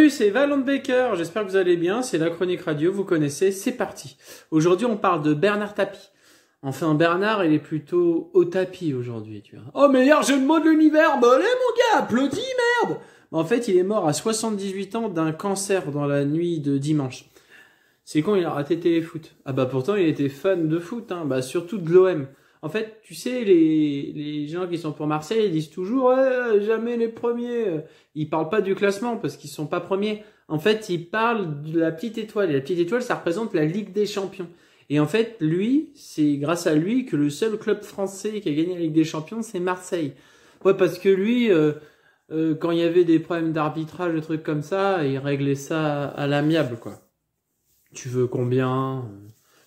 Salut, c'est Valent Baker, j'espère que vous allez bien, c'est la chronique radio, vous connaissez, c'est parti. Aujourd'hui on parle de Bernard Tapie. Enfin Bernard il est plutôt au tapis aujourd'hui, tu vois. Oh meilleur jeu de mots de l'univers, bah allez mon gars, applaudis merde. En fait il est mort à 78 ans d'un cancer dans la nuit de dimanche. C'est con, il a raté téléfoot. Ah bah pourtant il était fan de foot, hein, bah surtout de l'OM. En fait, tu sais, les gens qui sont pour Marseille, ils disent toujours jamais les premiers. Ils parlent pas du classement parce qu'ils sont pas premiers. En fait, ils parlent de la petite étoile. Et la petite étoile, ça représente la Ligue des Champions. Et en fait, lui, c'est grâce à lui que le seul club français qui a gagné la Ligue des Champions, c'est Marseille. Ouais, parce que lui, quand il y avait des problèmes d'arbitrage, des trucs comme ça, il réglait ça à l'amiable, quoi. Tu veux combien?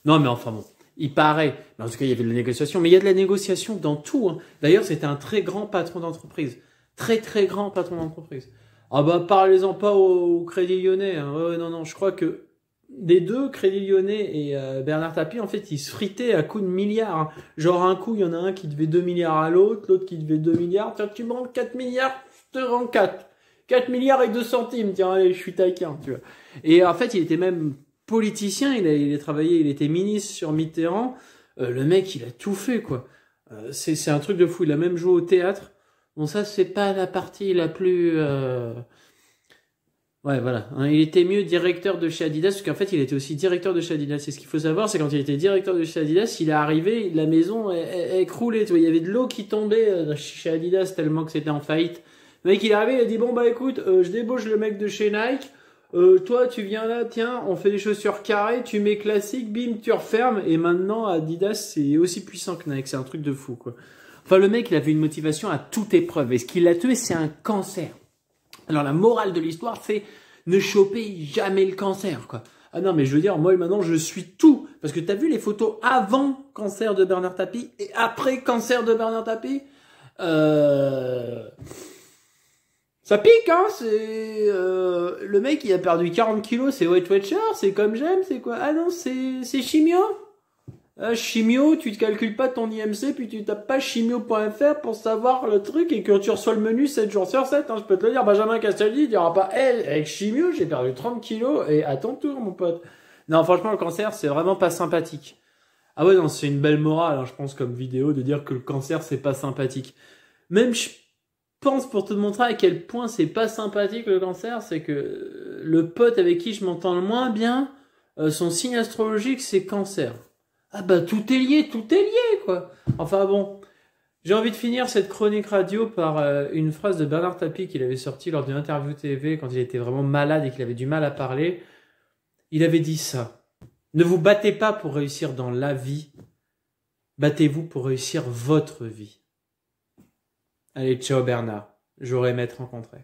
Non, mais enfin bon. Il paraît, mais en tout cas il y avait de la négociation, mais il y a de la négociation dans tout, hein. D'ailleurs c'était un très grand patron d'entreprise, très grand patron d'entreprise. Ah bah parlez-en pas au Crédit Lyonnais, hein. Ouais, non non, je crois que des deux, Crédit Lyonnais et Bernard Tapie, en fait ils se fritaient à coups de milliards, hein. Genre un coup il y en a un qui devait 2 milliards à l'autre, l'autre qui devait 2 milliards, tiens tu me rends 4 milliards, je te rends 4 milliards et 2 centimes, tiens allez je suis taquin, tu vois. Et en fait il était même politicien, il a travaillé, il était ministre sur Mitterrand. Le mec, il a tout fait, quoi. C'est un truc de fou. Il a même joué au théâtre. Bon, ça, c'est pas la partie la plus... Ouais, voilà. Hein, il était mieux directeur de chez Adidas, parce qu'en fait, il était aussi directeur de chez Adidas. Et ce qu'il faut savoir, c'est quand il était directeur de chez Adidas, il est arrivé, la maison est croulée. Tu vois, il y avait de l'eau qui tombait chez Adidas tellement que c'était en faillite. Le mec, il est arrivé, il a dit, bon, bah écoute, je débauche le mec de chez Nike. Toi, tu viens là, tiens, on fait des chaussures carrées, tu mets classique, bim, tu refermes, et maintenant, Adidas, c'est aussi puissant que Nike, c'est un truc de fou, quoi. Enfin, le mec, il avait une motivation à toute épreuve, et ce qui l'a tué, c'est un cancer. Alors, la morale de l'histoire, c'est ne choper jamais le cancer, quoi. Ah non, mais je veux dire, moi, maintenant, je suis tout, parce que t'as vu les photos avant cancer de Bernard Tapie, et après cancer de Bernard Tapie? Ça pique, hein, c'est... le mec, il a perdu 40 kilos, c'est Weight Watcher, c'est comme j'aime, c'est quoi? Ah non, c'est Chimio. Chimio, tu te calcules pas ton IMC, puis tu tapes pas chimio.fr pour savoir le truc, et quand tu reçois le menu 7 jours sur 7, hein, je peux te le dire, Benjamin Castaldi, il dira pas, avec Chimio, j'ai perdu 30 kilos, et à ton tour, mon pote. Non, franchement, le cancer, c'est vraiment pas sympathique. Ah ouais, non, c'est une belle morale, hein, je pense, comme vidéo, de dire que le cancer, c'est pas sympathique. Même, je pense, pour te montrer à quel point c'est pas sympathique le cancer, c'est que le pote avec qui je m'entends le moins bien, son signe astrologique c'est cancer. Ah bah tout est lié, quoi. Enfin bon, j'ai envie de finir cette chronique radio par une phrase de Bernard Tapie qu'il avait sortie lors d'une interview TV quand il était vraiment malade et qu'il avait du mal à parler. Il avait dit ça: ne vous battez pas pour réussir dans la vie, battez-vous pour réussir votre vie. Allez, ciao Bernard, j'aurais aimé te rencontrer.